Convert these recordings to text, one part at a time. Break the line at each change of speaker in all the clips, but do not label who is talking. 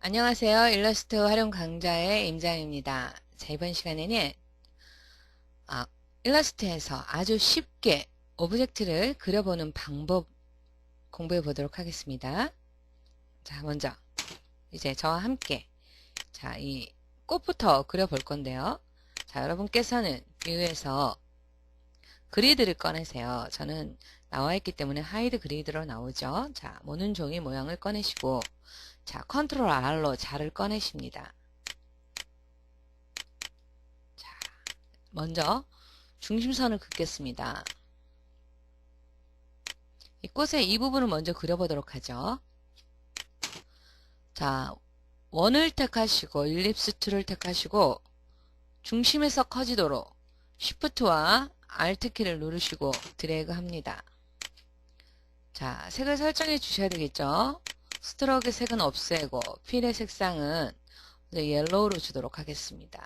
안녕하세요. 일러스트 활용 강좌의 임장입니다. 자, 이번 시간에는 아, 일러스트에서 아주 쉽게 오브젝트를 그려보는 방법 공부해 보도록 하겠습니다. 자, 먼저 이제 저와 함께 이 꽃부터 그려볼 건데요. 자, 여러분께서는 뷰에서 그리드를 꺼내세요. 저는 나와 있기 때문에 하이드 그리드로 나오죠. 자, 모는 종이 모양을 꺼내시고 자, 컨트롤 R로 자를 꺼내십니다. 자, 먼저 중심선을 긋겠습니다. 이 꽃의 이 부분을 먼저 그려보도록 하죠. 자, 원을 택하시고 일립스 툴을 택하시고 중심에서 커지도록 Shift와 Alt키를 누르시고 드래그 합니다. 자, 색을 설정해 주셔야 되겠죠. 스트로크의 색은 없애고 필의 색상은 옐로우로 주도록 하겠습니다.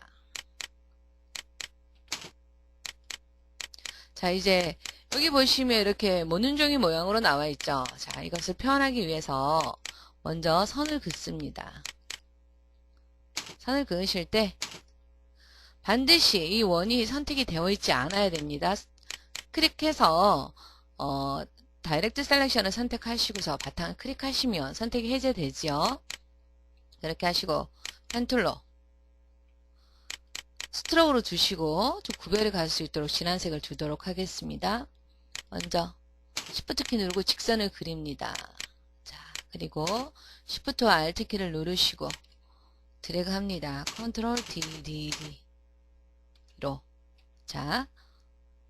자, 이제 여기 보시면 이렇게 모눈종이 모양으로 나와 있죠. 자, 이것을 표현하기 위해서 먼저 선을 긋습니다. 선을 그으실 때 반드시 이 원이 선택이 되어 있지 않아야 됩니다. 클릭해서 다이렉트 셀렉션을 선택하시고서 바탕을 클릭하시면 선택이 해제되죠. 이렇게 하시고 펜툴로 스트로크로 두시고 좀 구별이 갈 수 있도록 진한 색을 주도록 하겠습니다. 먼저 Shift 키 누르고 직선을 그립니다. 자, 그리고 Shift와 Alt 키를 누르시고 드래그 합니다. 컨트롤 DDD로. 자,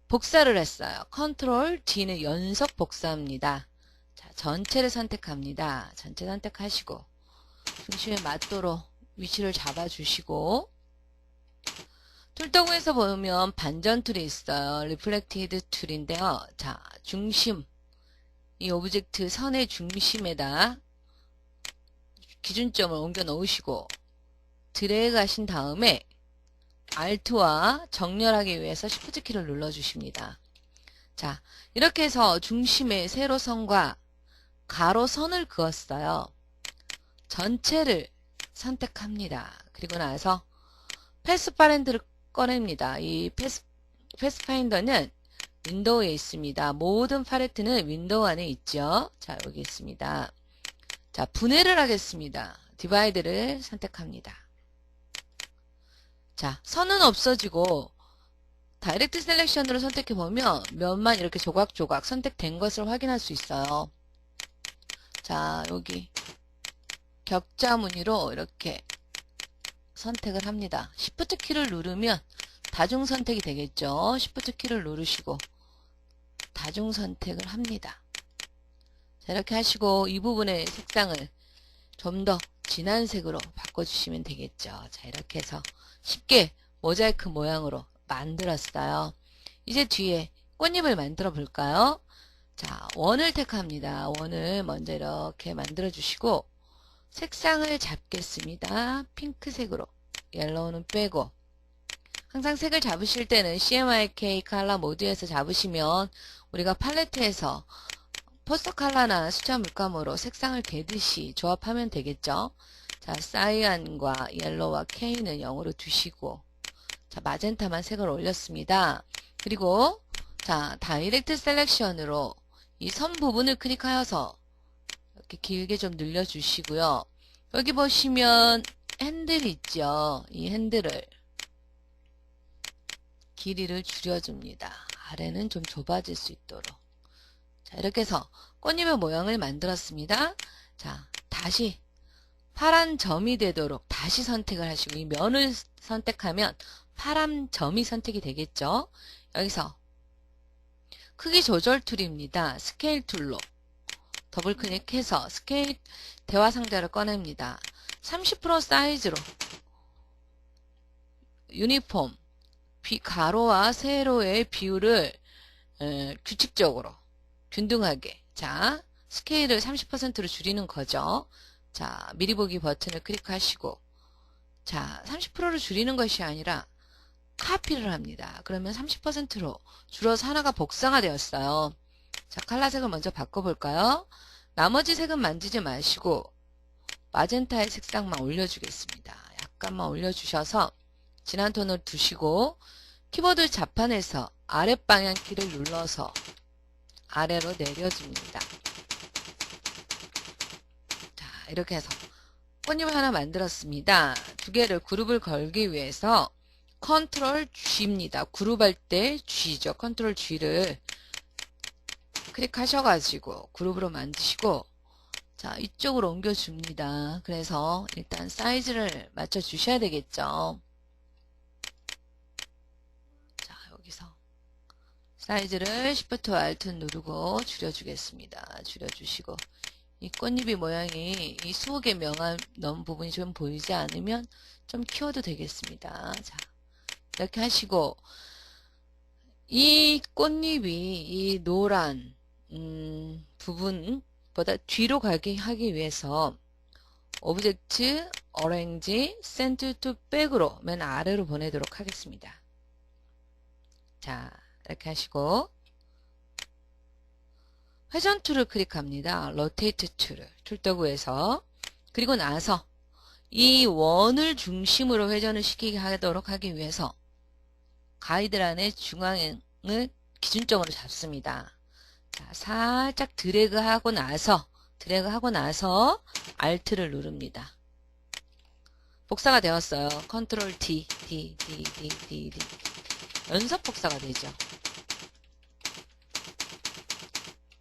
복사를 했어요. 컨트롤 D는 연속 복사합니다. 자, 전체를 선택합니다. 전체 선택하시고 중심에 맞도록 위치를 잡아주시고 툴도구에서 보면 반전 툴이 있어요. 리플렉티드 툴인데요. 자, 중심, 이 오브젝트 선의 중심에다 기준점을 옮겨 놓으시고 드래그 하신 다음에 Alt와 정렬하기 위해서 Shift 키를 눌러주십니다. 자, 이렇게 해서 중심에 세로선과 가로선을 그었어요. 전체를 선택합니다. 그리고 나서 패스파인더를 꺼냅니다. 이 패스파인더는 윈도우에 있습니다. 모든 팔레트는 윈도우 안에 있죠. 자, 여기 있습니다. 자, 분해를 하겠습니다. 디바이드를 선택합니다. 자, 선은 없어지고 다이렉트 셀렉션으로 선택해보면 면만 이렇게 조각조각 선택된 것을 확인할 수 있어요. 자, 여기 격자 무늬로 이렇게 선택을 합니다. Shift 키를 누르면 다중 선택이 되겠죠. Shift 키를 누르시고 다중 선택을 합니다. 자, 이렇게 하시고 이 부분의 색상을 좀 더 진한 색으로 바꿔주시면 되겠죠. 자, 이렇게 해서 쉽게 모자이크 모양으로 만들었어요. 이제 뒤에 꽃잎을 만들어 볼까요? 자, 원을 택합니다. 원을 먼저 이렇게 만들어 주시고 색상을 잡겠습니다. 핑크색으로. 옐로우는 빼고 항상 색을 잡으실 때는 CMYK 컬러 모드에서 잡으시면 우리가 팔레트에서 포스터 컬러나 숫자 물감으로 색상을 개듯이 조합하면 되겠죠. 자, 사이안과 옐로우와 K는 0으로 두시고 자, 마젠타만 색을 올렸습니다. 그리고 자, 다이렉트 셀렉션으로 이 선 부분을 클릭하여서 이렇게 길게 좀 늘려주시고요. 여기 보시면 핸들 있죠. 이 핸들을 길이를 줄여줍니다. 아래는 좀 좁아질 수 있도록. 자, 이렇게 해서 꽃잎의 모양을 만들었습니다. 자, 다시 파란 점이 되도록 다시 선택을 하시고 이 면을 선택하면 파란 점이 선택이 되겠죠. 여기서 크기 조절 툴입니다. 스케일 툴로 더블 클릭해서 스케일 대화 상자를 꺼냅니다. 30% 사이즈로 유니폼 가로와 세로의 비율을 규칙적으로 균등하게 자 스케일을 30%로 줄이는 거죠. 자, 미리 보기 버튼을 클릭하시고 자 30%로 줄이는 것이 아니라 카피를 합니다. 그러면 30%로 줄어서 하나가 복사가 되었어요. 자, 컬러색을 먼저 바꿔볼까요? 나머지 색은 만지지 마시고 마젠타의 색상만 올려주겠습니다. 약간만 올려주셔서 진한 톤을 두시고 키보드 자판에서 아랫방향 키를 눌러서 아래로 내려줍니다. 자, 이렇게 해서 꽃잎을 하나 만들었습니다. 두 개를 그룹을 걸기 위해서 컨트롤 G입니다. 그룹할 때 G죠. 컨트롤 G를 클릭하셔가지고 그룹으로 만드시고 자, 이쪽으로 옮겨줍니다. 그래서 일단 사이즈를 맞춰주셔야 되겠죠. 자, 여기서 사이즈를 Shift Alt 누르고 줄여주겠습니다. 줄여주시고 이 꽃잎이 모양이 이 20개 명암 넣은 부분이 좀 보이지 않으면 좀 키워도 되겠습니다. 자, 이렇게 하시고 이 꽃잎이 이 노란 부분보다 뒤로 가게 하기 위해서 오브젝트 어레인지 센트 투 백으로 맨 아래로 보내도록 하겠습니다. 자, 이렇게 하시고 회전 툴을 클릭합니다. 로테이트 툴을 출도구에서 그리고 나서 이 원을 중심으로 회전을 시키게 하도록 하기 위해서 가이드란의 중앙을 기준점으로 잡습니다. 자, 살짝 드래그하고 나서 Alt를 누릅니다. 복사가 되었어요. 컨트롤 D, D. 연속 복사가 되죠.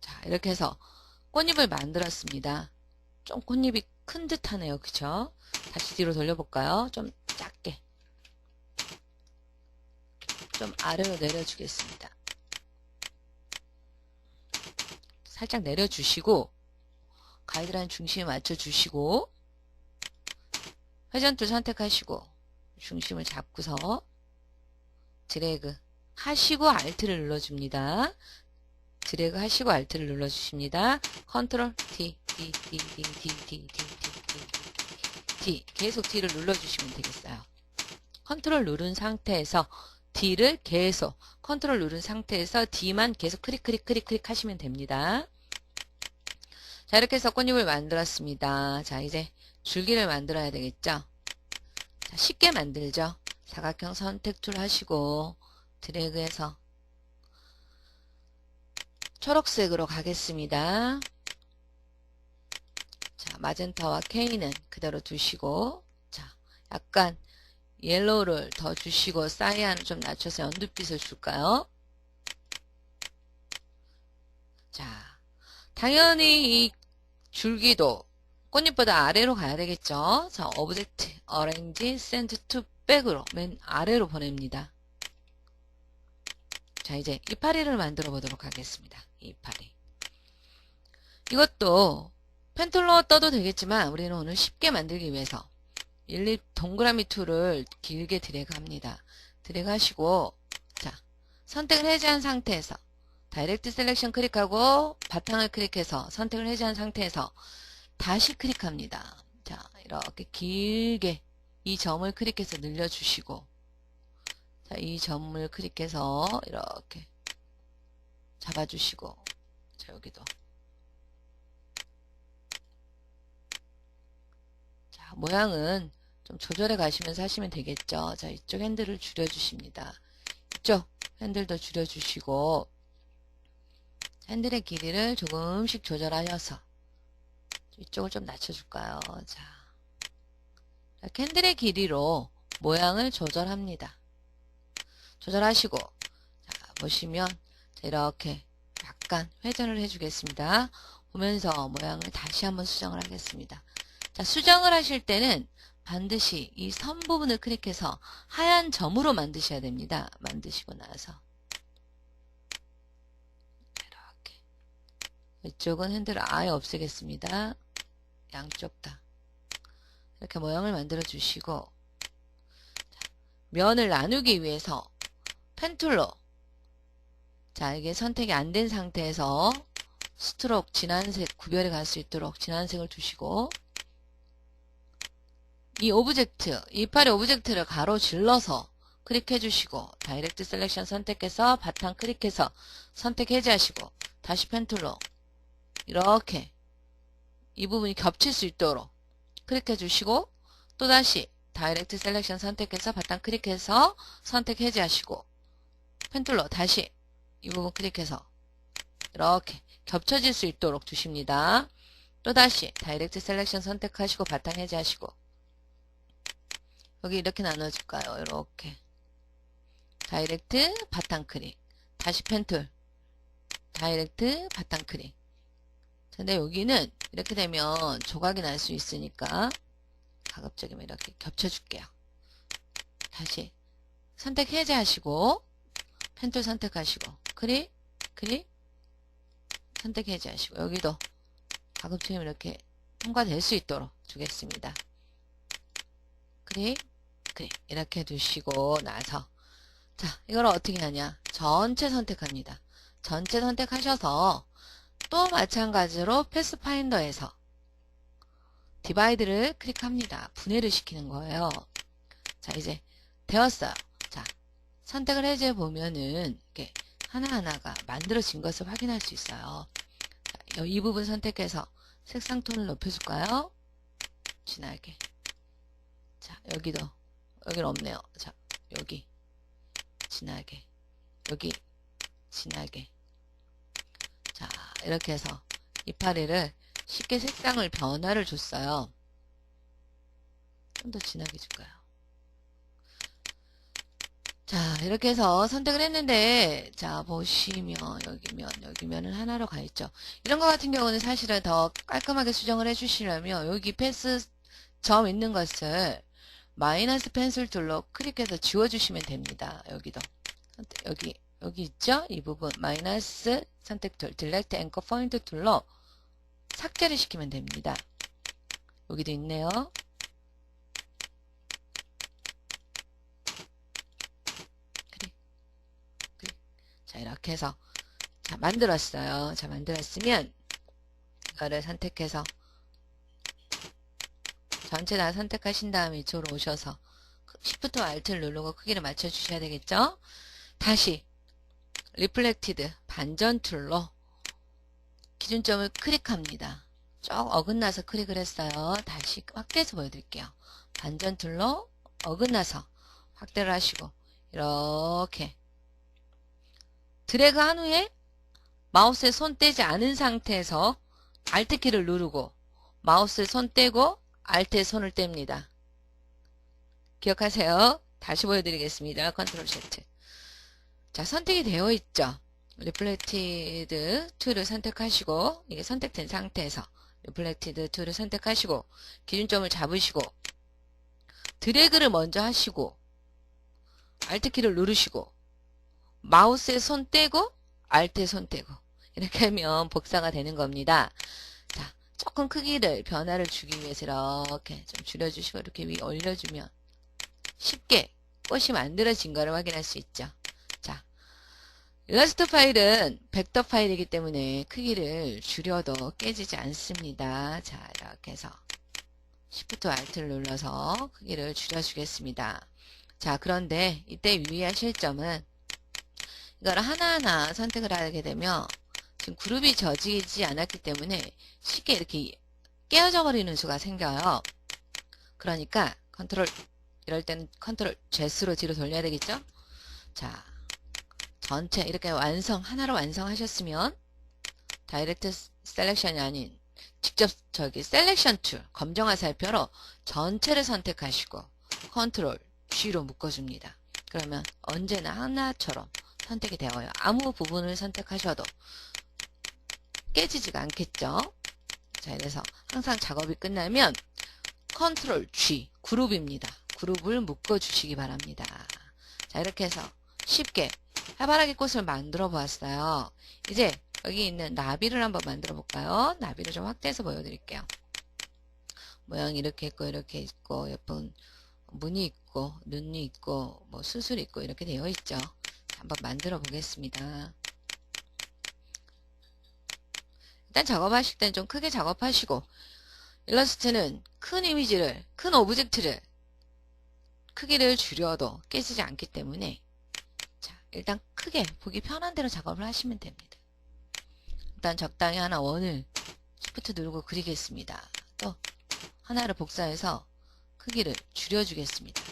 자, 이렇게 해서 꽃잎을 만들었습니다. 좀 꽃잎이 큰 듯하네요. 그쵸? 다시 뒤로 돌려볼까요? 좀 작게. 좀 아래로 내려주겠습니다. 살짝 내려주시고 가이드라인 중심에 맞춰주시고 회전툴 선택하시고 중심을 잡고서 드래그 하시고 Alt를 눌러줍니다. 드래그 하시고 Alt를 눌러주십니다. 컨트롤 D 계속 D를 눌러주시면 되겠어요. 컨트롤 누른 상태에서 D를 계속 컨트롤 누른 상태에서 D만 계속 클릭 하시면 됩니다. 자, 이렇게 해서 꽃잎을 만들었습니다. 자, 이제 줄기를 만들어야 되겠죠. 자, 쉽게 만들죠. 사각형 선택 툴 하시고 드래그해서 초록색으로 가겠습니다. 자, 마젠타와 K는 그대로 두시고 자, 약간 옐로우를 더 주시고 사이안을 좀 낮춰서 연두빛을 줄까요? 자, 당연히 이 줄기도 꽃잎보다 아래로 가야 되겠죠. 자, 오브젝트 어레인지 센트 투 백으로 맨 아래로 보냅니다. 자, 이제 이파리를 만들어 보도록 하겠습니다. 이파리. 이것도 펜툴로 떠도 되겠지만 우리는 오늘 쉽게 만들기 위해서 일립 동그라미 툴을 길게 드래그 합니다. 드래그 하시고 자, 선택을 해제한 상태에서 다이렉트 셀렉션 클릭하고 바탕을 클릭해서 선택을 해제한 상태에서 다시 클릭합니다. 자, 이렇게 길게 이 점을 클릭해서 늘려주시고 자, 이 점을 클릭해서 이렇게 잡아주시고 자, 여기도 자, 모양은 좀 조절해 가시면서 하시면 되겠죠. 자, 이쪽 핸들을 줄여주십니다. 이쪽 핸들도 줄여주시고 핸들의 길이를 조금씩 조절하셔서 이쪽을 좀 낮춰줄까요? 자, 이렇게 핸들의 길이로 모양을 조절합니다. 조절하시고 자, 보시면 이렇게 약간 회전을 해주겠습니다. 보면서 모양을 다시 한번 수정을 하겠습니다. 자, 수정을 하실 때는 반드시 이 선 부분을 클릭해서 하얀 점으로 만드셔야 됩니다. 만드시고 나서 이렇게 이쪽은 핸들을 아예 없애겠습니다. 양쪽 다 이렇게 모양을 만들어 주시고 면을 나누기 위해서 펜툴로 자, 이게 선택이 안 된 상태에서 스트로크 진한색 구별해 갈 수 있도록 진한색을 두시고 이 오브젝트, 이파리 오브젝트를 가로질러서 클릭해 주시고 다이렉트 셀렉션 선택해서 바탕 클릭해서 선택 해제하시고 다시 펜툴로 이렇게 이 부분이 겹칠 수 있도록 클릭해 주시고 또다시 다이렉트 셀렉션 선택해서 바탕 클릭해서 선택 해제하시고 펜툴로 다시 이 부분 클릭해서 이렇게 겹쳐질 수 있도록 두십니다. 또다시 다이렉트 셀렉션 선택하시고 바탕 해제하시고 여기 이렇게 나눠줄까요? 이렇게 다이렉트 바탕 클릭 다시 펜툴 다이렉트 바탕 클릭. 근데 여기는 이렇게 되면 조각이 날 수 있으니까 가급적이면 이렇게 겹쳐줄게요. 다시 선택 해제하시고 펜툴 선택하시고 클릭 클릭 선택 해제하시고 여기도 가급적이면 이렇게 통과될 수 있도록 두겠습니다. 클릭 클릭 이렇게 두시고 나서 자 이걸 어떻게 하냐 전체 선택합니다. 전체 선택하셔서 또 마찬가지로 패스파인더에서 디바이드를 클릭합니다. 분해를 시키는 거예요. 자 이제 되었어요. 자 선택을 해제 보면은 이렇게 하나하나가 만들어진 것을 확인할 수 있어요. 자, 이 부분 선택해서 색상 톤을 높여줄까요? 진하게. 자 여기도 여기는 없네요. 자 여기 진하게 여기 진하게. 자 이렇게 해서 이파리를 쉽게 색상을 변화를 줬어요. 좀 더 진하게 줄까요? 자 이렇게 해서 선택을 했는데 자 보시면 여기면은 하나로 가 있죠. 이런 거 같은 경우는 사실은 더 깔끔하게 수정을 해주시려면 여기 패스 점 있는 것을 마이너스 펜슬 툴로 클릭해서 지워주시면 됩니다. 여기도 여기 있죠? 이 부분 마이너스 선택 툴 딜렉트 앵커 포인트 툴로 삭제를 시키면 됩니다. 여기도 있네요. 자 이렇게 해서 자 만들었어요. 자 만들었으면 이거를 선택해서 전체 다 선택하신 다음에 이쪽으로 오셔서 Shift Alt를 누르고 크기를 맞춰 주셔야 되겠죠. 다시 리플렉티드 반전 툴로 기준점을 클릭합니다. 쭉 어긋나서 클릭을 했어요. 다시 확대해서 보여드릴게요. 반전 툴로 어긋나서 확대를 하시고 이렇게 드래그 한 후에 마우스에 손 떼지 않은 상태에서 Alt키를 누르고 마우스에 손 떼고 Alt에 손을 뗍니다. 기억하세요. 다시 보여드리겠습니다. 컨트롤 Z. 자 선택이 되어 있죠. 리플렉티드 툴을 선택하시고 이게 선택된 상태에서 리플렉티드 툴을 선택하시고 기준점을 잡으시고 드래그를 먼저 하시고 Alt키를 누르시고 마우스에 손 떼고 Alt에 손 떼고 이렇게 하면 복사가 되는 겁니다. 자, 조금 크기를 변화를 주기 위해서 이렇게 좀 줄여주시고 이렇게 위에 올려주면 쉽게 꽃이 만들어진 것을 확인할 수 있죠. 자, 일러스트 파일은 벡터 파일이기 때문에 크기를 줄여도 깨지지 않습니다. 자, 이렇게 해서 Shift Alt를 눌러서 크기를 줄여주겠습니다. 자, 그런데 이때 유의하실 점은 이걸 하나하나 선택을 하게 되면 지금 그룹이 져지지 않았기 때문에 쉽게 이렇게 깨어져 버리는 수가 생겨요. 그러니까 이럴 때는 컨트롤 Z로 뒤로 돌려야 되겠죠? 자, 전체 이렇게 하나로 완성하셨으면 다이렉트 셀렉션이 아닌 직접 셀렉션 툴 검정 화살표로 전체를 선택하시고 컨트롤 G로 묶어줍니다. 그러면 언제나 하나처럼 선택이 되어요. 아무 부분을 선택하셔도 깨지지가 않겠죠. 자, 이래서 항상 작업이 끝나면 컨트롤 G 그룹입니다. 그룹을 묶어 주시기 바랍니다. 자, 이렇게 해서 쉽게 해바라기 꽃을 만들어 보았어요. 이제 여기 있는 나비를 한번 만들어 볼까요? 나비를 좀 확대해서 보여드릴게요. 모양이 이렇게 있고 예쁜 무늬 있고 눈이 있고 뭐 수술이 있고 이렇게 되어 있죠. 한번 만들어 보겠습니다. 일단 작업하실 때는 좀 크게 작업하시고 일러스트는 큰 이미지를 큰 오브젝트를 크기를 줄여도 깨지지 않기 때문에 자 일단 크게 보기 편한 대로 작업을 하시면 됩니다. 일단 적당히 하나 원을 Shift 누르고 그리겠습니다. 또 하나를 복사해서 크기를 줄여주겠습니다.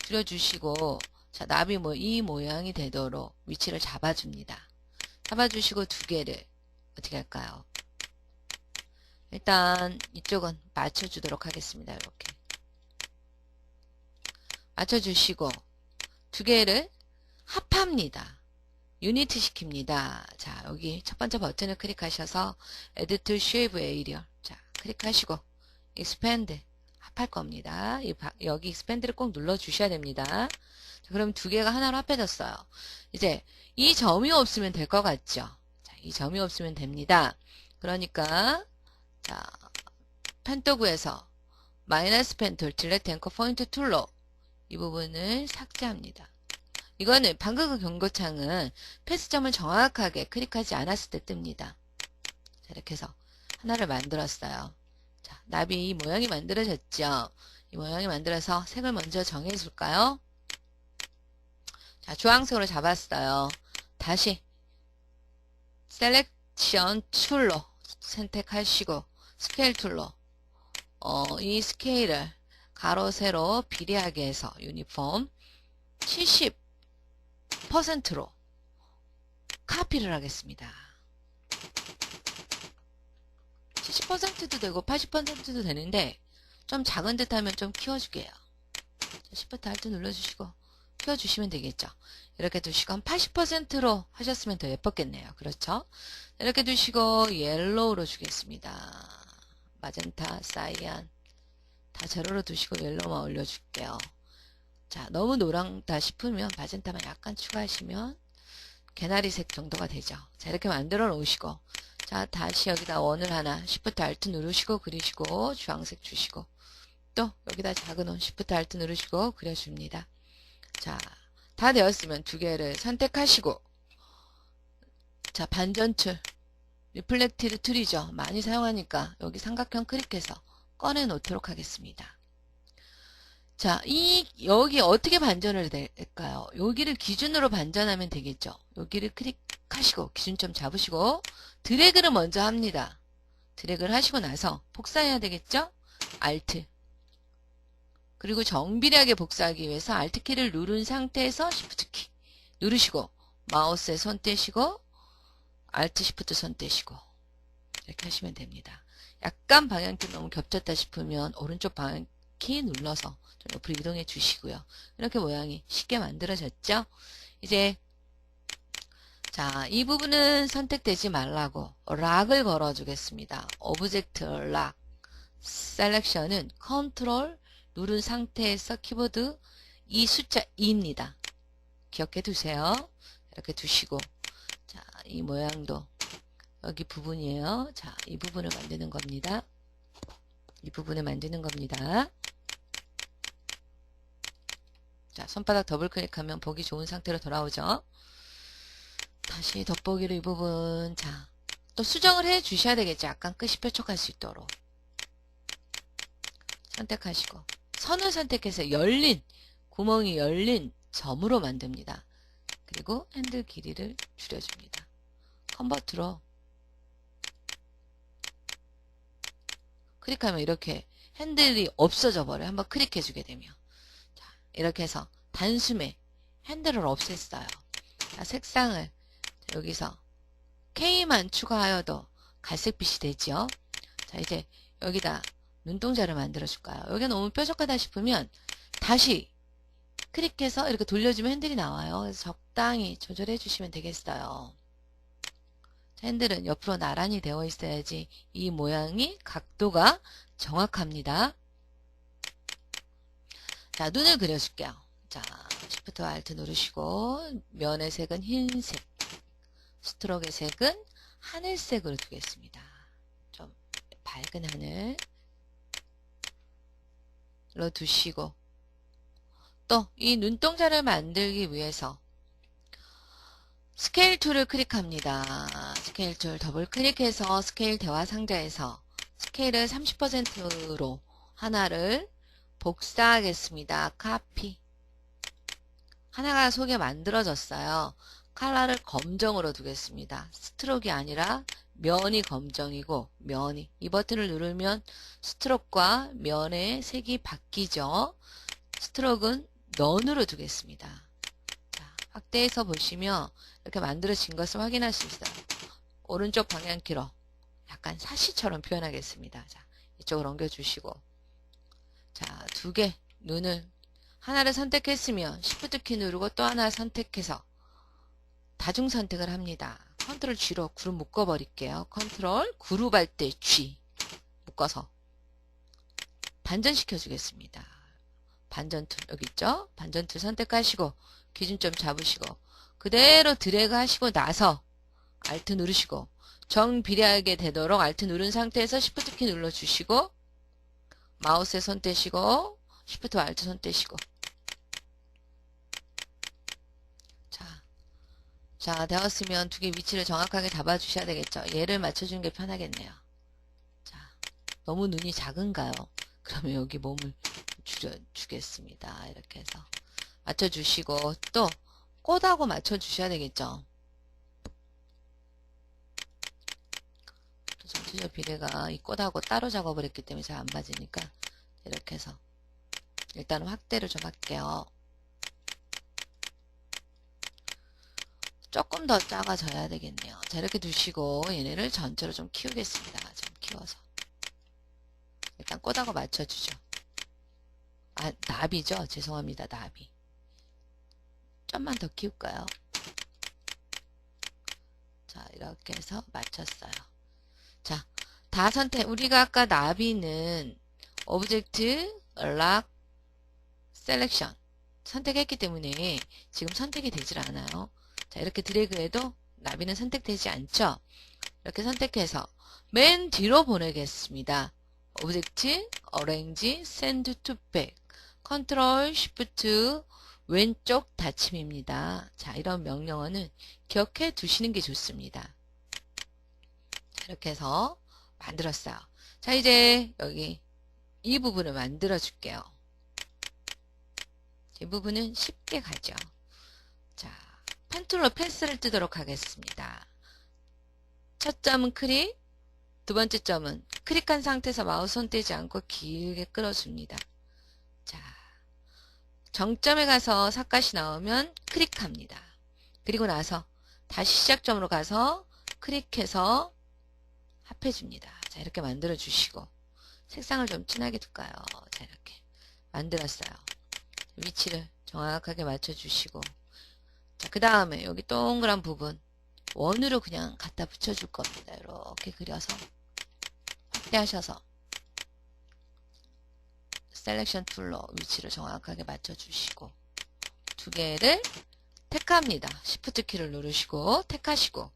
줄여주시고, 자, 나비 이 모양이 되도록 위치를 잡아줍니다. 잡아주시고 두 개를 어떻게 할까요? 일단 이쪽은 맞춰주도록 하겠습니다. 이렇게 맞춰주시고 두 개를 합합니다. 유니트 시킵니다. 자, 여기 첫 번째 버튼을 클릭하셔서 Edit Shape Area, 자, 클릭하시고 Expand 합할 겁니다. 여기 Expand를 꼭 눌러주셔야 됩니다. 자, 그럼 두 개가 하나로 합해졌어요. 이제 이 점이 없으면 될 것 같죠? 자, 이 점이 없으면 됩니다. 그러니까 자, 펜 도구에서 마이너스 펜 툴, 딜렉트 앵커 포인트 툴로 이 부분을 삭제합니다. 이거는 방금 그 경고창은 패스점을 정확하게 클릭하지 않았을 때 뜹니다. 자, 이렇게 해서 하나를 만들었어요. 자, 나비 이 모양이 만들어졌죠? 이 모양이 만들어서 색을 먼저 정해줄까요? 자, 주황색으로 잡았어요. 다시 셀렉션 툴로 선택하시고 스케일 툴로 이 스케일을 가로 세로 비례하게 해서 유니폼 70%로 카피를 하겠습니다. 70%도 되고 80%도 되는데 좀 작은 듯 하면 좀 키워줄게요. Shift Alt 눌러주시고 키워주시면 되겠죠. 이렇게 두시고 한 80%로 하셨으면 더 예뻤겠네요. 그렇죠? 이렇게 두시고 옐로우로 주겠습니다. 마젠타, 사이안 다 제로로 두시고 옐로우만 올려줄게요. 자, 너무 노랗다 싶으면 마젠타만 약간 추가하시면 개나리색 정도가 되죠. 자, 이렇게 만들어 놓으시고 자, 다시 여기다 원을 하나 Shift Alt 누르시고 그리시고 주황색 주시고 또 여기다 작은 원 Shift Alt 누르시고 그려줍니다. 자, 다 되었으면 두 개를 선택하시고 자, 반전 툴 리플렉티드 툴이죠. 많이 사용하니까 여기 삼각형 클릭해서 꺼내 놓도록 하겠습니다. 자, 여기 어떻게 반전을 될까요? 여기를 기준으로 반전하면 되겠죠. 여기를 클릭하시고 기준점 잡으시고 드래그를 먼저 합니다. 드래그를 하시고 나서 복사해야 되겠죠? Alt 그리고 정비례하게 복사하기 위해서 Alt키를 누른 상태에서 Shift키 누르시고 마우스에 손 떼시고 Alt Shift 손 떼시고 이렇게 하시면 됩니다. 약간 방향키 너무 겹쳤다 싶으면 오른쪽 방향키 눌러서 좀 옆으로 이동해 주시고요. 이렇게 모양이 쉽게 만들어졌죠? 이제 자, 이 부분은 선택되지 말라고 락을 걸어 주겠습니다. 오브젝트 락 셀렉션은 컨트롤 누른 상태에서 키보드 이 숫자 2입니다. 기억해 두세요. 이렇게 두시고 자, 이 모양도 여기 부분이에요. 자, 이 부분을 만드는 겁니다. 이 부분을 만드는 겁니다. 자, 손바닥 더블 클릭하면 보기 좋은 상태로 돌아오죠. 다시 돋보기로 이 부분 자, 또 수정을 해 주셔야 되겠죠. 약간 끝이 뾰족할 수 있도록 선택하시고 선을 선택해서 열린 구멍이 열린 점으로 만듭니다. 그리고 핸들 길이를 줄여줍니다. 컨버트로 클릭하면 이렇게 핸들이 없어져 버려요. 한번 클릭해 주게 되면 자, 이렇게 해서 단숨에 핸들을 없앴어요. 자, 색상을 여기서 K만 추가하여도 갈색빛이 되죠. 자, 이제 여기다 눈동자를 만들어 줄까요? 여기가 너무 뾰족하다 싶으면 다시 클릭해서 이렇게 돌려주면 핸들이 나와요. 그래서 적당히 조절해 주시면 되겠어요. 핸들은 옆으로 나란히 되어 있어야지 이 모양이 각도가 정확합니다. 자, 눈을 그려줄게요. 자, Shift Alt 누르시고 면의 색은 흰색, 스트로크의 색은 하늘색으로 두겠습니다. 좀 밝은 하늘로 두시고 또 이 눈동자를 만들기 위해서 스케일 툴을 클릭합니다. 스케일 툴 더블 클릭해서 스케일 대화 상자에서 스케일을 30%로 하나를 복사하겠습니다. 카피 하나가 속에 만들어졌어요. 컬러를 검정으로 두겠습니다. 스트로크가 아니라 면이 검정이고 면이 이 버튼을 누르면 스트로크와 면의 색이 바뀌죠. 스트로크는 넌으로 두겠습니다. 자, 확대해서 보시면 이렇게 만들어진 것을 확인할 수 있어요. 오른쪽 방향키로 약간 사시처럼 표현하겠습니다. 자, 이쪽으로 옮겨주시고 자, 두 개 눈을 하나를 선택했으면 Shift 키 누르고 또 하나 선택해서 다중 선택을 합니다. 컨트롤 G로 그룹 묶어버릴게요. 컨트롤 그룹 할 때 G 묶어서 반전시켜 주겠습니다. 반전 툴 여기 있죠? 반전 툴 선택하시고 기준점 잡으시고 그대로 드래그 하시고 나서 Alt 누르시고 정비례하게 되도록 Alt 누른 상태에서 Shift 키 눌러주시고 마우스에 손 떼시고 Shift Alt 손 떼시고 자, 되었으면 두 개 위치를 정확하게 잡아주셔야 되겠죠. 얘를 맞춰주는 게 편하겠네요. 자, 너무 눈이 작은가요? 그러면 여기 몸을 줄여주겠습니다. 이렇게 해서 맞춰주시고 또 꽃하고 맞춰주셔야 되겠죠. 또 전체적 비례가 이 꽃하고 따로 작업을 했기 때문에 잘 안 맞으니까 이렇게 해서 일단 확대를 좀 할게요. 조금 더 작아져야 되겠네요. 자, 이렇게 두시고 얘네를 전체로 좀 키우겠습니다. 좀 키워서 일단 꽃하고 맞춰주죠. 아, 나비죠? 죄송합니다. 나비. 좀만 더 키울까요? 자, 이렇게 해서 맞췄어요. 자, 다 선택. 우리가 아까 나비는 오브젝트, 락, 셀렉션 선택했기 때문에 지금 선택이 되질 않아요. 자, 이렇게 드래그해도 나비는 선택되지 않죠? 이렇게 선택해서 맨 뒤로 보내겠습니다. 오브젝트, 어레인지, send to back, 컨트롤, 쉬프트, 왼쪽 닫힘입니다. 자, 이런 명령어는 기억해 두시는 게 좋습니다. 자, 이렇게 해서 만들었어요. 자, 이제 여기 이 부분을 만들어 줄게요. 이 부분은 쉽게 가죠. 자, 펜툴로 패스를 뜨도록 하겠습니다. 첫 점은 클릭, 두 번째 점은 클릭한 상태에서 마우스 손 떼지 않고 길게 끌어줍니다. 자, 정점에 가서 삿갓이 나오면 클릭합니다. 그리고 나서 다시 시작점으로 가서 클릭해서 합해줍니다. 자, 이렇게 만들어 주시고 색상을 좀 진하게 둘까요? 자, 이렇게 만들었어요. 위치를 정확하게 맞춰 주시고 자, 그 다음에 여기 동그란 부분 원으로 그냥 갖다 붙여줄 겁니다. 이렇게 그려서 확대하셔서 셀렉션 툴로 위치를 정확하게 맞춰주시고 두 개를 택합니다. Shift 키를 누르시고 택하시고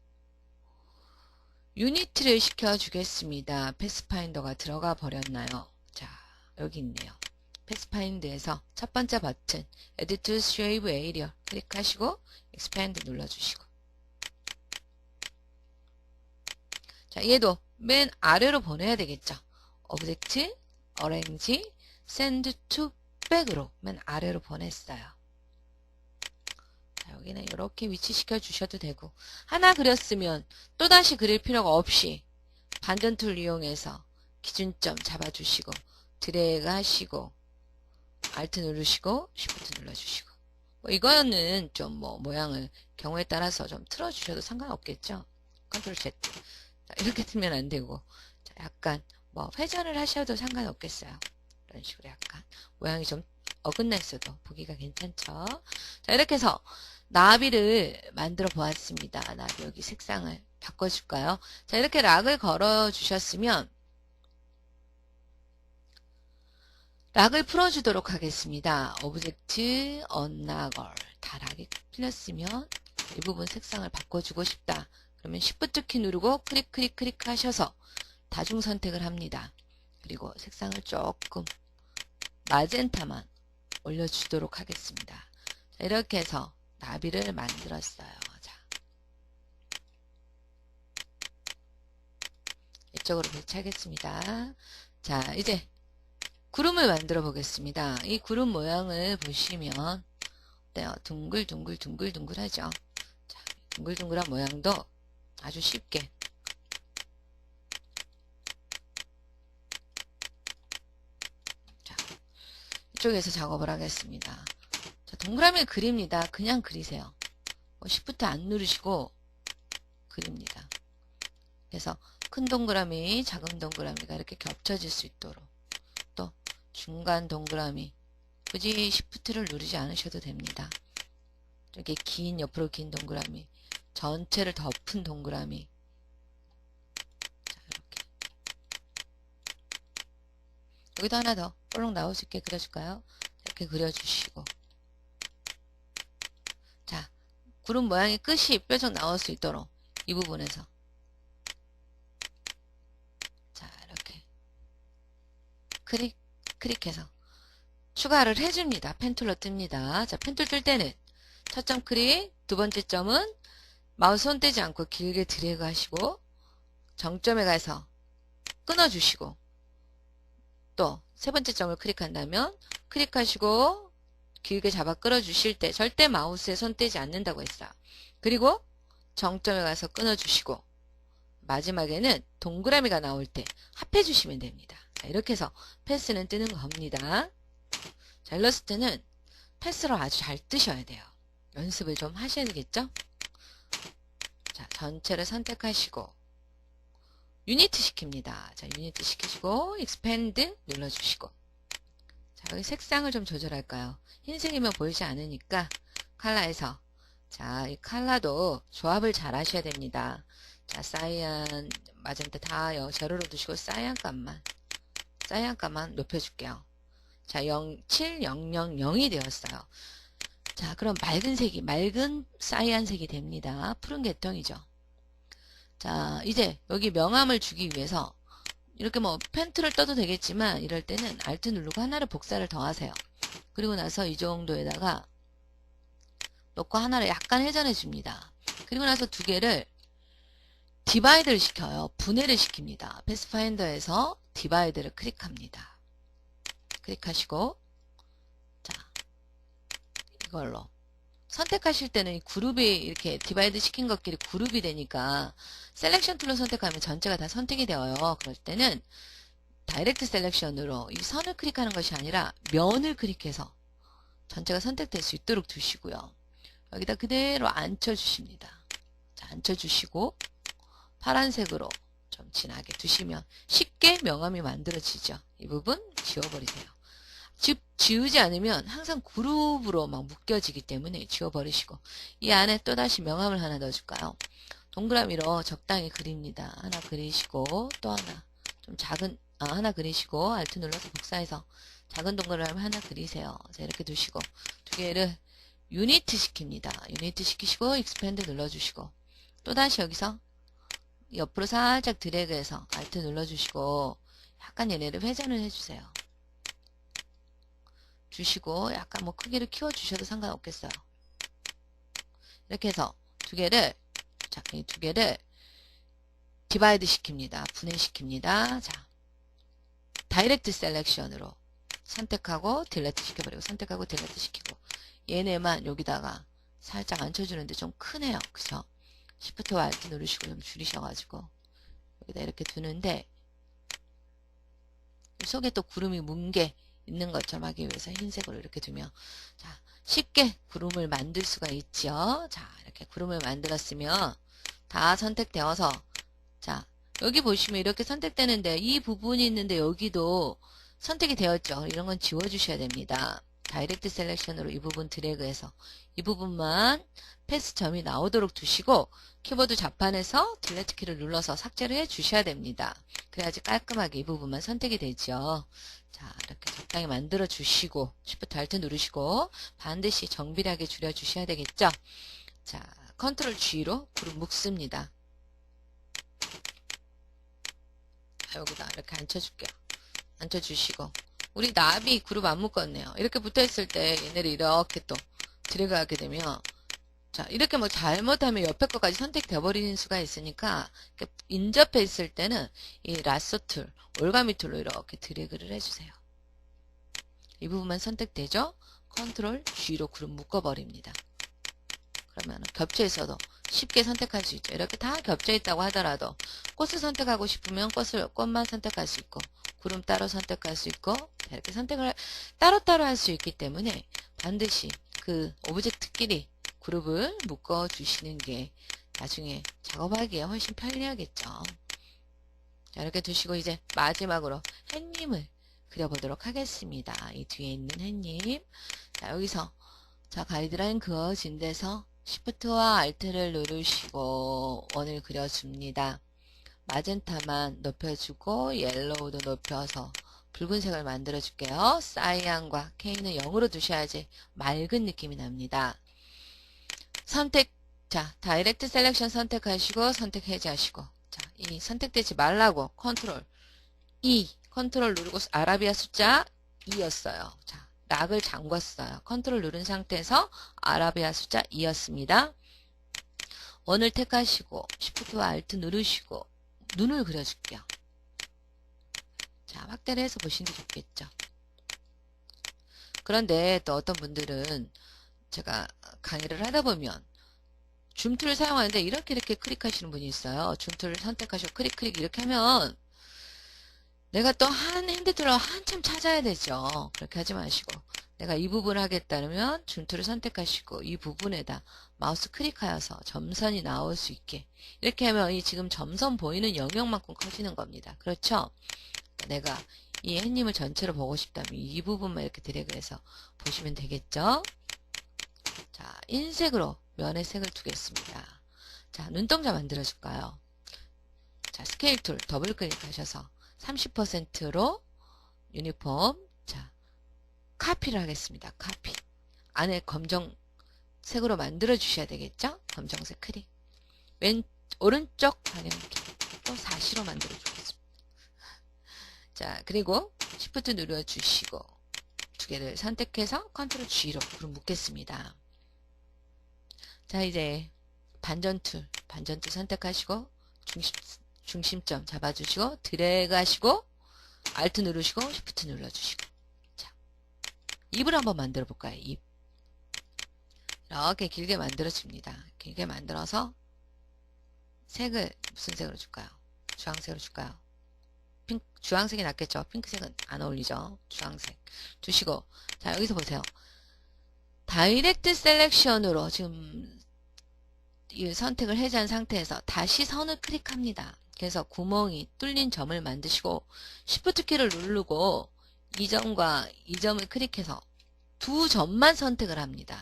유니티를 시켜주겠습니다. 패스파인더가 들어가 버렸나요? 자, 여기 있네요. 패스파인드에서 첫 번째 버튼 Edit to Shape Area 클릭하시고 Expand 눌러주시고 자, 얘도 맨 아래로 보내야 되겠죠. 오브젝트, 어레인지, Send to Back으로 맨 아래로 보냈어요. 자, 여기는 이렇게 위치시켜 주셔도 되고 하나 그렸으면 또다시 그릴 필요가 없이 반전 툴 이용해서 기준점 잡아주시고 드래그 하시고 Alt 누르시고 Shift 눌러주시고 뭐 이거는 좀 뭐 모양을 경우에 따라서 좀 틀어주셔도 상관없겠죠. 컨트롤 Z 자, 이렇게 틀면 안 되고 자, 약간 뭐 회전을 하셔도 상관없겠어요. 이런 식으로 약간 모양이 좀 어긋났어도 보기가 괜찮죠. 자, 이렇게 해서 나비를 만들어 보았습니다. 나비 여기 색상을 바꿔줄까요? 자, 이렇게 락을 걸어 주셨으면 락을 풀어주도록 하겠습니다. 오브젝트, 언락을 다 락이 풀렸으면 이 부분 색상을 바꿔주고 싶다. 그러면 Shift 키 누르고 클릭 하셔서 다중 선택을 합니다. 그리고 색상을 조금 마젠타만 올려주도록 하겠습니다. 자, 이렇게 해서 나비를 만들었어요. 자, 이쪽으로 배치하겠습니다. 자, 이제 구름을 만들어 보겠습니다. 이 구름 모양을 보시면 어때요? 둥글둥글하죠? 자, 둥글둥글한 모양도 아주 쉽게 이쪽에서 작업을 하겠습니다. 자, 동그라미 그립니다. 그냥 그리세요. Shift 안 누르시고 그립니다. 그래서 큰 동그라미, 작은 동그라미가 이렇게 겹쳐질 수 있도록, 또 중간 동그라미 굳이 Shift를 누르지 않으셔도 됩니다. 이렇게 긴, 옆으로 긴 동그라미, 전체를 덮은 동그라미. 자, 이렇게. 여기도 하나 더 볼록 나올 수 있게 그려줄까요? 이렇게 그려주시고. 자, 구름 모양의 끝이 뾰족 나올 수 있도록 이 부분에서. 자, 이렇게. 클릭해서 추가를 해줍니다. 펜툴로 뜹니다. 자, 펜툴 뜰 때는 첫 점 클릭, 두 번째 점은 마우스 손 떼지 않고 길게 드래그 하시고 정점에 가서 끊어주시고, 또 세 번째 점을 클릭한다면 클릭하시고 길게 잡아 끌어주실 때 절대 마우스에 손 떼지 않는다고 했어요. 그리고 정점에 가서 끊어주시고 마지막에는 동그라미가 나올 때 합해주시면 됩니다. 자, 이렇게 해서 패스는 뜨는 겁니다. 자, 일러스트는 패스로 아주 잘 뜨셔야 돼요. 연습을 좀 하셔야 되겠죠? 자, 전체를 선택하시고 유니트 시킵니다. 자, 유니트 시키시고 익스펜드 눌러주시고, 자, 여기 색상을 좀 조절할까요? 흰색이면 보이지 않으니까 컬러에서, 자, 이 컬러도 조합을 잘 하셔야 됩니다. 자, 사이안, 마젠타 다 제로로 두시고 사이안 값만 높여줄게요. 자, 07000이 되었어요. 자, 그럼 맑은 사이안색이 됩니다. 푸른 계통이죠. 자, 이제 여기 명암을 주기 위해서 이렇게 뭐 펜트를 떠도 되겠지만 이럴 때는 Alt 누르고 하나를 복사를 더 하세요. 그리고 나서 이 정도에다가 놓고 하나를 약간 회전해 줍니다. 그리고 나서 두 개를 디바이드를 시켜요. 분해를 시킵니다. 패스파인더에서 디바이드를 클릭합니다. 클릭하시고, 자, 이걸로 선택하실 때는 이 그룹이 이렇게 디바이드 시킨 것끼리 그룹이 되니까 셀렉션 툴로 선택하면 전체가 다 선택이 되어요. 그럴 때는 다이렉트 셀렉션으로 이 선을 클릭하는 것이 아니라 면을 클릭해서 전체가 선택될 수 있도록 두시고요. 여기다 그대로 앉혀주십니다. 자, 앉혀주시고 파란색으로 좀 진하게 두시면 쉽게 명암이 만들어지죠. 이 부분 지워버리세요. 즉 지우지 않으면 항상 그룹으로 막 묶여지기 때문에 지워버리시고, 이 안에 또다시 명암을 하나 넣어줄까요? 동그라미로 적당히 그립니다. 하나 그리시고 또 하나 좀 작은 하나 그리시고 Alt 눌러서 복사해서 작은 동그라미 하나 그리세요. 자, 이렇게 두시고 두 개를 유니트 시킵니다. 유니트 시키시고 익스펜드 눌러주시고 또다시 여기서 옆으로 살짝 드래그해서 Alt 눌러주시고 약간 얘네를 회전을 해주세요. 주시고 약간 뭐 크기를 키워주셔도 상관없겠어요. 이렇게 해서 두 개를, 자, 이 두 개를 디바이드 시킵니다. 분해시킵니다. 자, 다이렉트 셀렉션으로 선택하고 딜레트 시켜버리고 선택하고 딜레트 시키고, 얘네만 여기다가 살짝 앉혀주는데 좀 크네요. 그죠? Shift와 Alt 누르시고 좀 줄이셔가지고 여기다 이렇게 두는데, 속에 또 구름이 문 게 있는 것처럼 하기 위해서 흰색으로 이렇게 두면, 자, 쉽게 구름을 만들 수가 있죠. 자, 이렇게 구름을 만들었으면 다 선택되어서, 자, 여기 보시면 이렇게 선택되는데 이 부분이 있는데 여기도 선택이 되었죠. 이런 건 지워주셔야 됩니다. 다이렉트 셀렉션으로 이 부분 드래그해서 이 부분만 패스 점이 나오도록 두시고 키보드 좌판에서 딜레트 키를 눌러서 삭제를 해 주셔야 됩니다. 그래야지 깔끔하게 이 부분만 선택이 되죠. 자, 이렇게 적당히 만들어 주시고 Shift Alt 누르시고 반드시 정밀하게 줄여 주셔야 되겠죠. 자, 컨트롤 G로 구름 묶습니다. 자, 여기다 이렇게 앉혀줄게요. 앉혀주시고, 우리 나비 그룹 안 묶었네요. 이렇게 붙어있을 때 얘네를 이렇게 또 드래그 하게 되면, 자, 이렇게 뭐 잘못하면 옆에 것까지 선택돼 버리는 수가 있으니까 이렇게 인접해 있을 때는 이 라sso 툴, 올가미 툴로 이렇게 드래그를 해주세요. 이 부분만 선택되죠? 컨트롤 G로 그룹 묶어버립니다. 그러면 겹쳐 있어도 쉽게 선택할 수 있죠. 이렇게 다 겹쳐 있다고 하더라도 꽃을 선택하고 싶으면 꽃만 선택할 수 있고, 그룹 따로 선택할 수 있고 이렇게 선택을 따로따로 할 수 있기 때문에 반드시 그 오브젝트끼리 그룹을 묶어 주시는 게 나중에 작업하기에 훨씬 편리하겠죠. 자, 이렇게 두시고 이제 마지막으로 햇님을 그려보도록 하겠습니다. 이 뒤에 있는 햇님. 자, 여기서 자, 가이드라인 그어진 데서 Shift와 Alt를 누르시고 원을 그려줍니다. 마젠타만 높여주고 옐로우도 높여서 붉은색을 만들어 줄게요. 사이안과 K는 0으로 두셔야지 맑은 느낌이 납니다. 선택, 자, 다이렉트 셀렉션 선택하시고 선택 해제하시고 자, 이 선택되지 말라고 컨트롤 E, 컨트롤 누르고 아라비아 숫자 2였어요. 자, 락을 잠궜어요. 컨트롤 누른 상태에서 아라비아 숫자 2였습니다. 원을 택하시고 Shift와 Alt 누르시고 눈을 그려줄게요. 자, 확대를 해서 보시는 게 좋겠죠. 그런데 또 어떤 분들은 제가 강의를 하다 보면 줌툴을 사용하는데 이렇게 클릭하시는 분이 있어요. 줌툴을 선택하시고 클릭 이렇게 하면 내가 또 한 핸드툴을 한참 찾아야 되죠. 그렇게 하지 마시고 내가 이 부분을 하겠다면 줌툴을 선택하시고 이 부분에다 마우스 클릭하여서 점선이 나올 수 있게 이렇게 하면 이 지금 점선 보이는 영역만큼 커지는 겁니다. 그렇죠? 내가 이 햇님을 전체로 보고 싶다면 이 부분만 이렇게 드래그해서 보시면 되겠죠? 자, 흰색으로 면의 색을 두겠습니다. 자, 눈동자 만들어줄까요? 자, 스케일 툴 더블 클릭하셔서 30%로 유니폼, 자, 카피를 하겠습니다. 카피. 안에 검정색으로 만들어 주셔야 되겠죠? 검정색 클릭. 오른쪽 방향키 또 4시로 만들어 주겠습니다. 자, 그리고 Shift 눌러 주시고 두 개를 선택해서 컨트롤 G로 그럼 묶겠습니다. 자, 이제 반전 툴 선택하시고 중심점 잡아주시고 드래그 하시고 Alt 누르시고 Shift 눌러주시고 자, 입을 한번 만들어 볼까요? 입 이렇게 길게 만들어줍니다. 길게 만들어서 색을 무슨 색으로 줄까요? 주황색으로 줄까요? 주황색이 낫겠죠? 핑크색은 안 어울리죠? 주황색 두시고 자, 여기서 보세요. 다이렉트 셀렉션으로 지금 이 선택을 해제한 상태에서 다시 선을 클릭합니다. 그래서 구멍이 뚫린 점을 만드시고 Shift 키를 누르고 이 점과 이 점을 클릭해서 두 점만 선택을 합니다.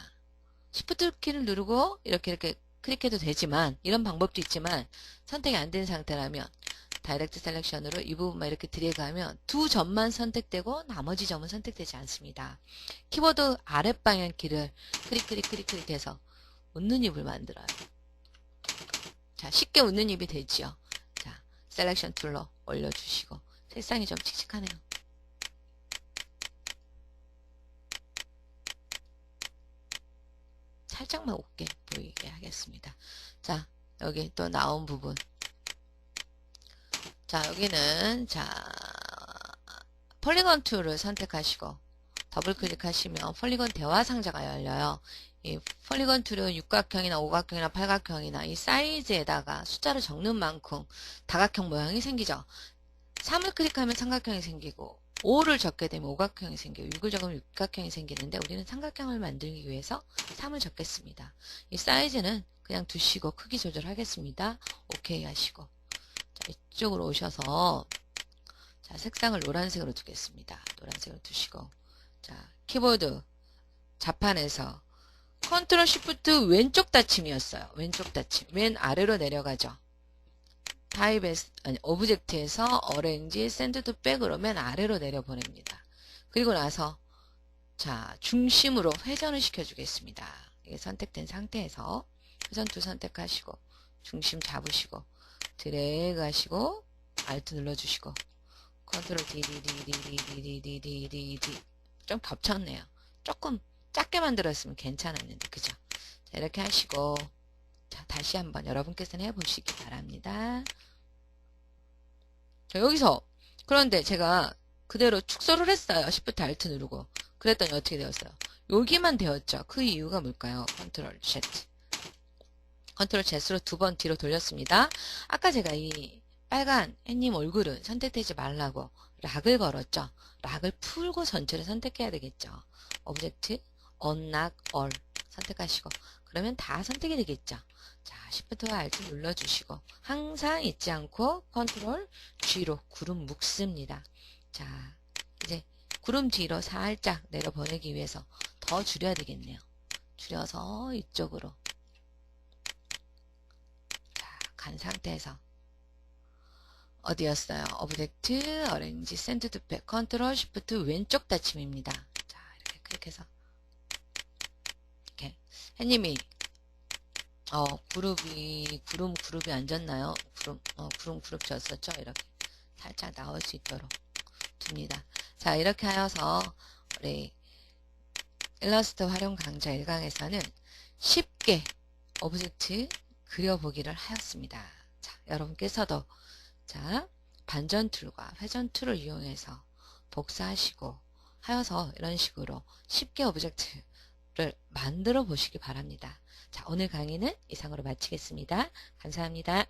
Shift 키를 누르고 이렇게 클릭해도 되지만 이런 방법도 있지만 선택이 안 된 상태라면 다이렉트 셀렉션으로 이 부분만 이렇게 드래그하면 두 점만 선택되고 나머지 점은 선택되지 않습니다. 키보드 아랫방향 키를 클릭해서 웃는 입을 만들어요. 자, 쉽게 웃는 입이 되지요. 자, 셀렉션 툴로 올려주시고 색상이 좀 칙칙하네요. 살짝만 웃게 보이게 하겠습니다. 자, 여기 또 나온 부분. 자, 여기는 자 폴리건 툴을 선택하시고 더블 클릭하시면 폴리건 대화 상자가 열려요. 이 폴리건 툴은 육각형이나 오각형이나 팔각형이나 이 사이즈에다가 숫자를 적는 만큼 다각형 모양이 생기죠. 3을 클릭하면 삼각형이 생기고 5를 적게 되면 오각형이 생기고 6을 적으면 육각형이 생기는데 우리는 삼각형을 만들기 위해서 3을 적겠습니다. 이 사이즈는 그냥 두시고 크기 조절하겠습니다. 오케이 하시고 자, 이쪽으로 오셔서 자, 색상을 노란색으로 두겠습니다. 노란색으로 두시고 자, 키보드 자판에서 컨트롤 시프트 왼쪽 닫힘이었어요. 왼쪽 닫힘. 왼 아래로 내려가죠. 타입에서 아니 오브젝트에서 어레인지 샌드 투 백으로 맨 아래로 내려보냅니다. 그리고 나서 자, 중심으로 회전을 시켜주겠습니다. 이게 선택된 상태에서 회전 툴 선택하시고 중심 잡으시고 드래그 하시고 Alt 눌러주시고 컨트롤 D 좀 겹쳤네요. 조금 작게 만들었으면 괜찮았는데 그죠? 자, 이렇게 하시고 자, 다시 한번 여러분께서는 해보시기 바랍니다. 자, 여기서 그런데 제가 그대로 축소를 했어요. Shift Alt 누르고 그랬더니 어떻게 되었어요? 여기만 되었죠. 그 이유가 뭘까요? 컨트롤 Z 컨트롤 Z로 두 번 뒤로 돌렸습니다. 아까 제가 이 빨간 햇님 얼굴은 선택되지 말라고 락을 걸었죠. 락을 풀고 전체를 선택해야 되겠죠. 오브젝트, unlock all 선택하시고 그러면 다 선택이 되겠죠. 자, Shift와 Alt 눌러주시고 항상 잊지 않고 컨트롤 G로 구름 묶습니다. 자, 이제 구름 뒤로 살짝 내려보내기 위해서 더 줄여야 되겠네요. 줄여서 이쪽으로 자, 간 상태에서 어디였어요? 오브젝트, 어레인지, 샌드 투 백, 컨트롤 시프트 왼쪽 닫힘입니다. 자, 이렇게 클릭해서 이렇게 햇님이 그룹이 앉았나요? 그룹 졌었죠? 이렇게 살짝 나올 수 있도록 둡니다. 자, 이렇게 하여서 우리 일러스트 활용 강좌 1강에서는 쉽게 오브젝트 그려보기를 하였습니다. 자, 여러분께서도 자, 반전 툴과 회전 툴을 이용해서 복사하시고 하여서 이런 식으로 쉽게 오브젝트를 만들어 보시기 바랍니다. 자, 오늘 강의는 이상으로 마치겠습니다. 감사합니다.